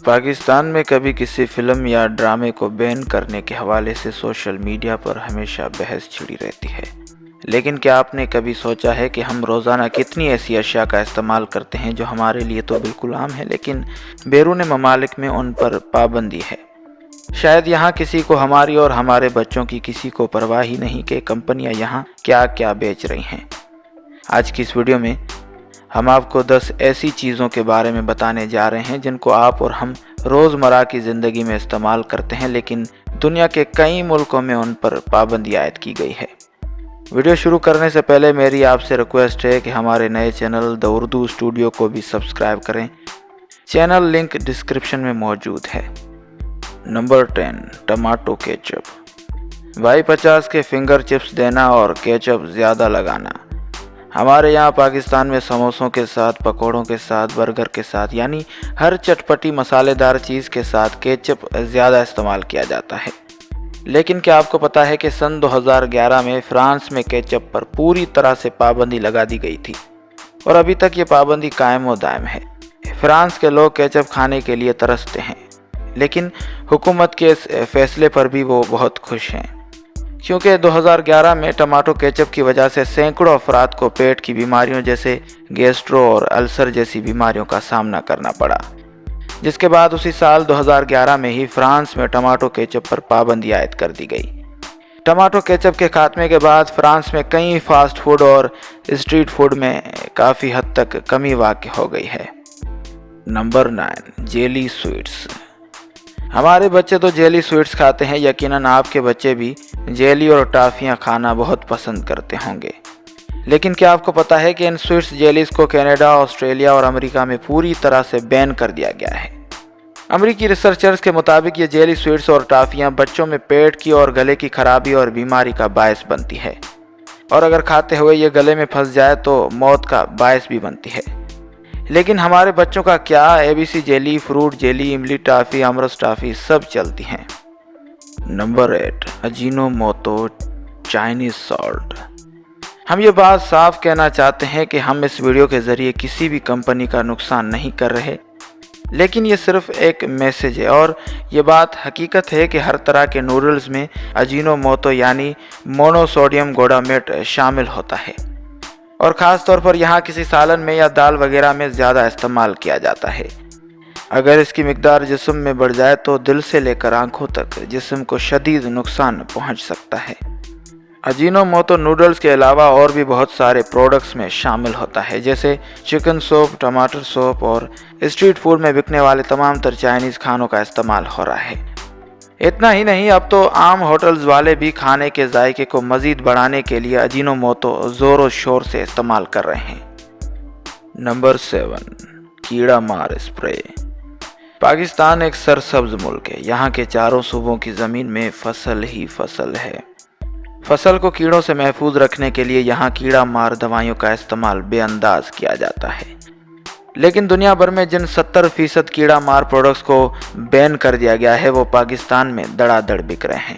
پاکستان میں کبھی کسی فلم یا ڈرامے کو بین کرنے کے حوالے سے سوشل میڈیا پر ہمیشہ بحث چھڑی رہتی ہے، لیکن کیا آپ نے کبھی سوچا ہے کہ ہم روزانہ کتنی ایسی اشیاء کا استعمال کرتے ہیں جو ہمارے لیے تو بالکل عام ہے لیکن بیرون ممالک میں ان پر پابندی ہے؟ شاید یہاں کسی کو ہماری اور ہمارے بچوں کی کسی کو پرواہ ہی نہیں کہ کمپنیاں یہاں کیا کیا بیچ رہی ہیں۔ آج کی اس ویڈیو میں ہم آپ کو 10 ایسی چیزوں کے بارے میں بتانے جا رہے ہیں جن کو آپ اور ہم روزمرہ کی زندگی میں استعمال کرتے ہیں لیکن دنیا کے کئی ملکوں میں ان پر پابندی عائد کی گئی ہے۔ ویڈیو شروع کرنے سے پہلے میری آپ سے ریکویسٹ ہے کہ ہمارے نئے چینل دی اردو اسٹوڈیو کو بھی سبسکرائب کریں۔ چینل لنک ڈسکرپشن میں موجود ہے۔ Number 10، tomato ketchup. Y50 کے فنگر چپس دینا اور کیچپ زیادہ لگانا۔ ہمارے یہاں پاکستان میں سموسوں کے ساتھ، پکوڑوں کے ساتھ، برگر کے ساتھ، یعنی ہر چٹپٹی مسالے دار چیز کے ساتھ کیچپ زیادہ استعمال کیا جاتا ہے۔ لیکن کیا آپ کو پتہ ہے کہ سن 2011 میں فرانس میں کیچپ پر پوری طرح سے پابندی لگا دی گئی تھی اور ابھی تک یہ پابندی قائم و دائم ہے۔ فرانس کے لوگ کیچپ کھانے کے لیے ترستے ہیں، لیکن حکومت کے اس فیصلے پر بھی وہ بہت خوش ہیں، کیونکہ 2011 میں ٹماٹو کیچپ کی وجہ سے سینکڑوں افراد کو پیٹ کی بیماریوں جیسے گیسٹرو اور السر جیسی بیماریوں کا سامنا کرنا پڑا، جس کے بعد اسی سال 2011 میں ہی فرانس میں ٹماٹو کیچپ پر پابندی عائد کر دی گئی۔ ٹماٹو کیچپ کے خاتمے کے بعد فرانس میں کئی فاسٹ فوڈ اور اسٹریٹ فوڈ میں کافی حد تک کمی واقع ہو گئی ہے۔ Number 9، jelly sweets. ہمارے بچے تو جیلی سویٹس کھاتے ہیں، یقیناً آپ کے بچے بھی جیلی اور ٹافیاں کھانا بہت پسند کرتے ہوں گے، لیکن کیا آپ کو پتہ ہے کہ ان سویٹس جیلیز کو کینیڈا، آسٹریلیا اور امریکہ میں پوری طرح سے بین کر دیا گیا ہے۔ امریکی ریسرچرز کے مطابق یہ جیلی سویٹس اور ٹافیاں بچوں میں پیٹ کی اور گلے کی خرابی اور بیماری کا باعث بنتی ہے، اور اگر کھاتے ہوئے یہ گلے میں پھنس جائے تو موت کا باعث بھی بنتی ہے۔ لیکن ہمارے بچوں کا کیا؟ ABC جیلی، فروٹ جیلی، املی ٹافی، امرس ٹافی سب چلتی ہیں۔ Number 8، Ajinomoto Chinese salt. ہم یہ بات صاف کہنا چاہتے ہیں کہ ہم اس ویڈیو کے ذریعے کسی بھی کمپنی کا نقصان نہیں کر رہے، لیکن یہ صرف ایک میسج ہے اور یہ بات حقیقت ہے کہ ہر طرح کے نوڈلز میں اجینو موتو یعنی مونو سوڈیم گلوٹامیٹ شامل ہوتا ہے، اور خاص طور پر یہاں کسی سالن میں یا دال وغیرہ میں زیادہ استعمال کیا جاتا ہے۔ اگر اس کی مقدار جسم میں بڑھ جائے تو دل سے لے کر آنکھوں تک جسم کو شدید نقصان پہنچ سکتا ہے۔ اجینو موتو نوڈلز کے علاوہ اور بھی بہت سارے پروڈکٹس میں شامل ہوتا ہے، جیسے چکن سوپ، ٹماٹر سوپ اور اسٹریٹ فوڈ میں بکنے والے تمام تر چائنیز کھانوں کا استعمال ہو رہا ہے۔ اتنا ہی نہیں، اب تو عام ہوٹلز والے بھی کھانے کے ذائقے کو مزید بڑھانے کے لیے اجینو موتو زور و شور سے استعمال کر رہے ہیں۔ نمبر 7، کیڑا مار اسپرے۔ پاکستان ایک سرسبز ملک ہے، یہاں کے چاروں صوبوں کی زمین میں فصل ہی فصل ہے۔ فصل کو کیڑوں سے محفوظ رکھنے کے لیے یہاں کیڑا مار دوائیوں کا استعمال بے انداز کیا جاتا ہے، لیکن دنیا بھر میں جن 70% کیڑا مار پروڈکٹس کو بین کر دیا گیا ہے وہ پاکستان میں دڑا دڑ بک رہے ہیں۔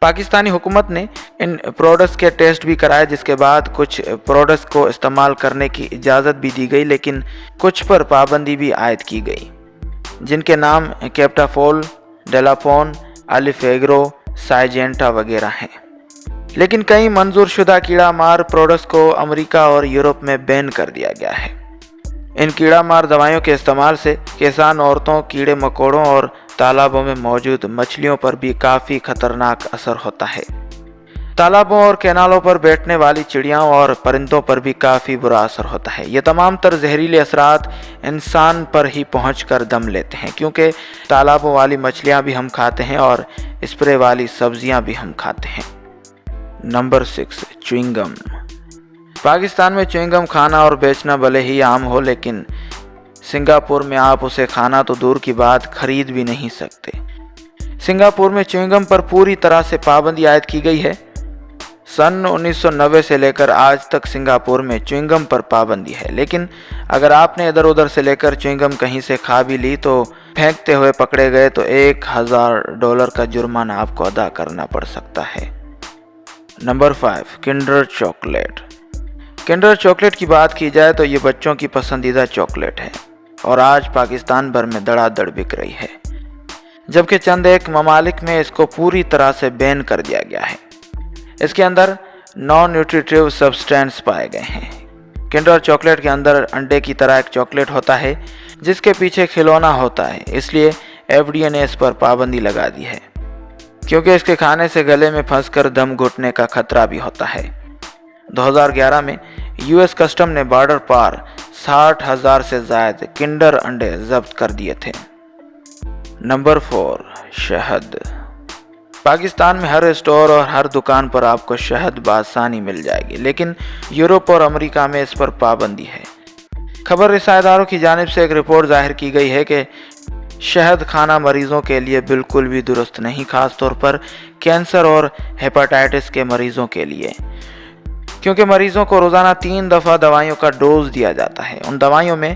پاکستانی حکومت نے ان پروڈکٹس کے ٹیسٹ بھی کرائے، جس کے بعد کچھ پروڈکٹس کو استعمال کرنے کی اجازت بھی دی گئی، لیکن کچھ پر پابندی بھی عائد کی گئی، جن کے نام کیپٹافول، ڈیلاپون، الفیگرو، سائجینٹا وغیرہ ہیں۔ لیکن کئی منظور شدہ کیڑا مار پروڈکٹس کو امریکہ اور یورپ میں بین کر دیا گیا ہے۔ ان کیڑا مار دوائیوں کے استعمال سے کسان عورتوں، کیڑے مکوڑوں اور تالابوں میں موجود مچھلیوں پر بھی کافی خطرناک اثر ہوتا ہے۔ تالابوں اور کینالوں پر بیٹھنے والی چڑیاں اور پرندوں پر بھی کافی برا اثر ہوتا ہے۔ یہ تمام تر زہریلے اثرات انسان پر ہی پہنچ کر دم لیتے ہیں، کیونکہ تالابوں والی مچھلیاں بھی ہم کھاتے ہیں اور اسپرے والی سبزیاں بھی ہم کھاتے ہیں۔ نمبر 6، چیونگ گم۔ پاکستان میں چیونگ گم کھانا اور بیچنا بھلے ہی عام ہو، لیکن سنگاپور میں آپ اسے کھانا تو دور کی بات خرید بھی نہیں سکتے۔ سنگاپور میں چیونگ گم پر پوری طرح سے پابندی عائد کی گئی ہے۔ سن 1990 سے لے کر آج تک سنگاپور میں چیونگ گم پر پابندی ہے، لیکن اگر آپ نے ادھر ادھر سے لے کر چیونگ گم کہیں سے کھا بھی لی تو پھینکتے ہوئے پکڑے گئے تو $1000 کا جرمانہ آپ کو ادا کرنا پڑ سکتا ہے۔ Number 5، kinder chocolate. Kinder chocolate کی بات کی جائے تو یہ بچوں کی پسندیدہ چاکلیٹ ہے۔ और आज पाकिस्तान भर में धड़ाधड़ बिक रही है, जबकि चंद एक ममालिक में इसको पूरी तरह से बैन कर दिया गया है। इसके अंदर नॉन न्यूट्रिटिव सब्सटेंस पाए गए हैं। किंडर चॉकलेट के अंदर अंडे की तरह एक चॉकलेट होता है जिसके पीछे खिलौना होता है, इसलिए FDA ने इस पर पाबंदी लगा दी है, क्योंकि इसके खाने से गले में फंसकर दम घुटने का खतरा भी होता है। 2011 में US कस्टम ने बॉर्डर पार 60,000 से ज्यादा किंडर अंडे जब्त कर दिए थे। नंबर 4, शहद। पाकिस्तान में हर स्टोर और हर दुकान पर आपको शहद बआसानी मिल जाएगी, लेकिन यूरोप और अमेरिका में इस पर पाबंदी है। खबर रिसाएदारों की जानिब से एक रिपोर्ट जाहिर की गई है कि शहद खाना मरीजों के लिए बिल्कुल भी दुरुस्त नहीं, खास तौर पर कैंसर और हेपेटाइटिस के मरीजों के लिए, क्योंकि मरीजों को रोज़ाना 3 दफ़ा दवाइयों का डोज दिया जाता है। उन दवाइयों में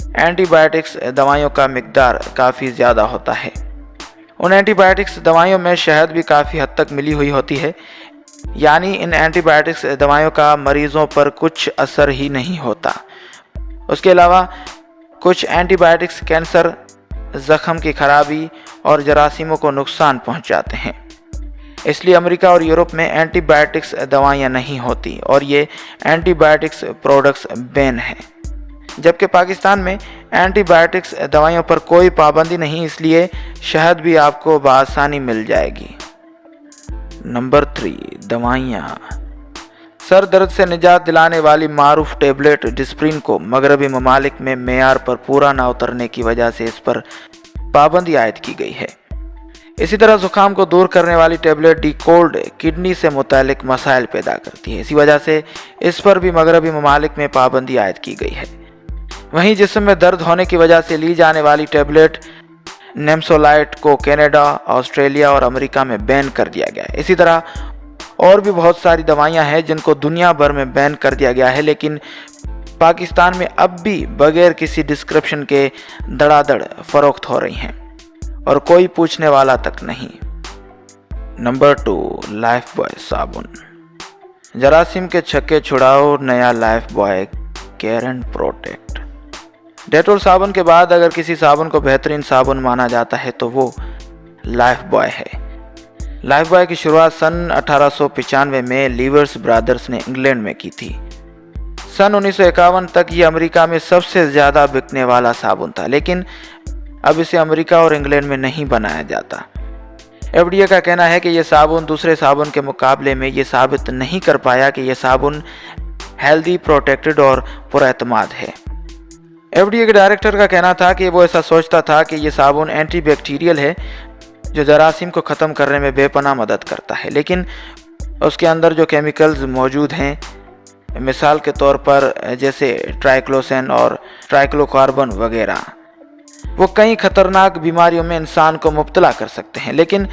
एंटीबायोटिक्स दवाइयों का मिकदार काफ़ी ज़्यादा होता है। उन एंटीबायोटिक्स दवाइयों में शहद भी काफ़ी हद तक मिली हुई होती है, यानी इन एंटीबायोटिक्स दवाइयों का मरीजों पर कुछ असर ही नहीं होता। उसके अलावा कुछ एंटीबायोटिक्स कैंसर, जख्म की खराबी और जरासीमों को नुकसान पहुंचाते हैं। इसलिए अमेरिका और यूरोप में एंटीबायोटिक्स दवाइयां नहीं होती और ये एंटीबायोटिक्स प्रोडक्ट्स बैन हैं, जबकि पाकिस्तान में एंटीबायोटिक्स दवाइयों पर कोई पाबंदी नहीं, इसलिए शहद भी आपको बआसानी मिल जाएगी। नंबर 3, दवाइयाँ। सर दर्द से निजात दिलाने वाली मारूफ टेबलेट डिस्प्रिन को मगरबी ममालिक में मेयार पर पूरा ना उतरने की वजह से इस पर पाबंदी आयद की गई है। इसी तरह जुकाम को दूर करने वाली टेबलेट डिकोल्ड किडनी से मुतालिक मसाइल पैदा करती है, इसी वजह से इस पर भी मगरबी ममालिक में पाबंदी आयद की गई है। वहीं जिस्म में दर्द होने की वजह से ली जाने वाली टेबलेट नेम्सोलाइट को कनाडा, ऑस्ट्रेलिया और अमेरिका में बैन कर दिया गया है। इसी तरह और भी बहुत सारी दवाइयां हैं जिनको दुनिया भर में बैन कर दिया गया है, लेकिन पाकिस्तान में अब भी बगैर किसी डिस्क्रिप्शन के धड़ाधड़ फरोख्त हो रही हैं और कोई पूछने वाला तक नहीं। नंबर 2, लाइफ बॉय साबुन। जरासीम के छक्के छुड़ाओ, नया life boy care and protect. Dettol साबुन के बाद अगर किसी साबुन को बेहतरीन साबुन माना जाता है तो वो लाइफ बॉय है। लाइफ बॉय की शुरुआत सन 1895 में लीवर्स ब्रदर्स ने इंग्लैंड में की थी। सन 1951 तक ये अमेरिका में सबसे ज़्यादा बिकने वाला साबुन था, लेकिन अब इसे अमेरिका और इंग्लैंड में नहीं बनाया जाता। FDA का कहना है कि यह साबुन दूसरे साबुन के मुकाबले में ये साबित नहीं कर पाया कि यह साबुन हेल्दी, प्रोटेक्टेड और पुरएतमाद है। FDA के डायरेक्टर का कहना था कि वो ऐसा सोचता था कि ये साबुन एंटी बैक्टीरियल है जो जरासीम को ख़त्म करने में बेपनाह मदद करता है, लेकिन उसके अंदर जो केमिकल्स मौजूद हैं, मिसाल के तौर पर जैसे ट्राइक्लोसन और ट्राइक्लोकार्बन वगैरह, वो कई खतरनाक बीमारियों में इंसान को मुब्तला कर सकते हैं। लेकिन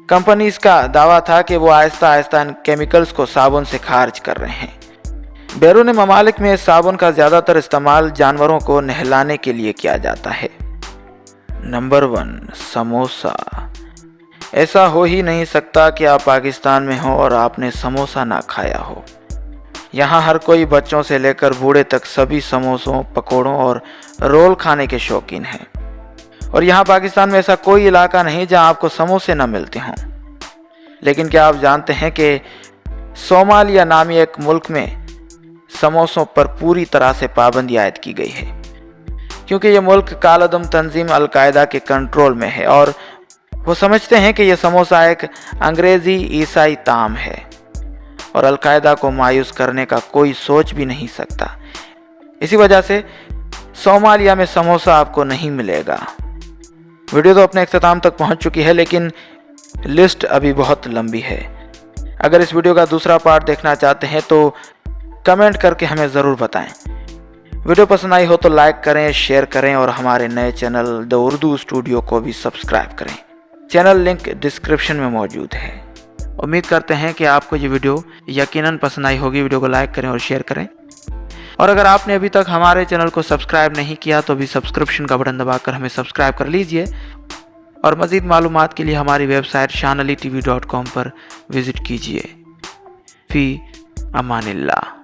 कंपनीज का दावा था कि वो आहिस्ता आहिस्ता इन केमिकल्स को साबुन से खारिज कर रहे हैं। बैरून ममालिक में इस साबुन का ज़्यादातर इस्तेमाल जानवरों को नहलाने के लिए किया जाता है। नंबर 1, समोसा। ऐसा हो ही नहीं सकता कि आप पाकिस्तान में हो और आपने समोसा ना खाया हो। यहाँ हर कोई बच्चों से लेकर बूढ़े तक सभी समोसों, पकौड़ों और रोल खाने के शौकीन हैं। और यहाँ पाकिस्तान में ऐसा कोई इलाका नहीं जहाँ आपको समोसे ना मिलते हों। लेकिन क्या आप जानते हैं कि सोमालिया नामी एक मुल्क में समोसों पर पूरी तरह से पाबंदी आयद की गई है, क्योंकि ये मुल्क कालअदम तंजीम अल-कायदा के कंट्रोल में है और वो समझते हैं कि यह समोसा एक अंग्रेज़ी ईसाई ताम है और अल-कायदा को मायूस करने का कोई सोच भी नहीं सकता। इसी वजह से सोमालिया में समोसा आपको नहीं मिलेगा। वीडियो तो अपने इख्तिताम तक पहुंच चुकी है, लेकिन लिस्ट अभी बहुत लंबी है। अगर इस वीडियो का दूसरा पार्ट देखना चाहते हैं तो कमेंट करके हमें ज़रूर बताएं। वीडियो पसंद आई हो तो लाइक करें, शेयर करें और हमारे नए चैनल द उर्दू स्टूडियो को भी सब्सक्राइब करें। चैनल लिंक डिस्क्रिप्शन में मौजूद है। उम्मीद करते हैं कि आपको ये वीडियो यकीनन पसंद आई होगी। वीडियो को लाइक करें और शेयर करें। और अगर आपने अभी तक हमारे चैनल को सब्सक्राइब नहीं किया तो भी सब्सक्रिप्शन का बटन दबाकर हमें सब्सक्राइब कर लीजिए। और मज़ीद मालूमात के लिए हमारी वेबसाइट shanalitv.com पर विज़िट कीजिए। फ़ी अमानिल्लाह।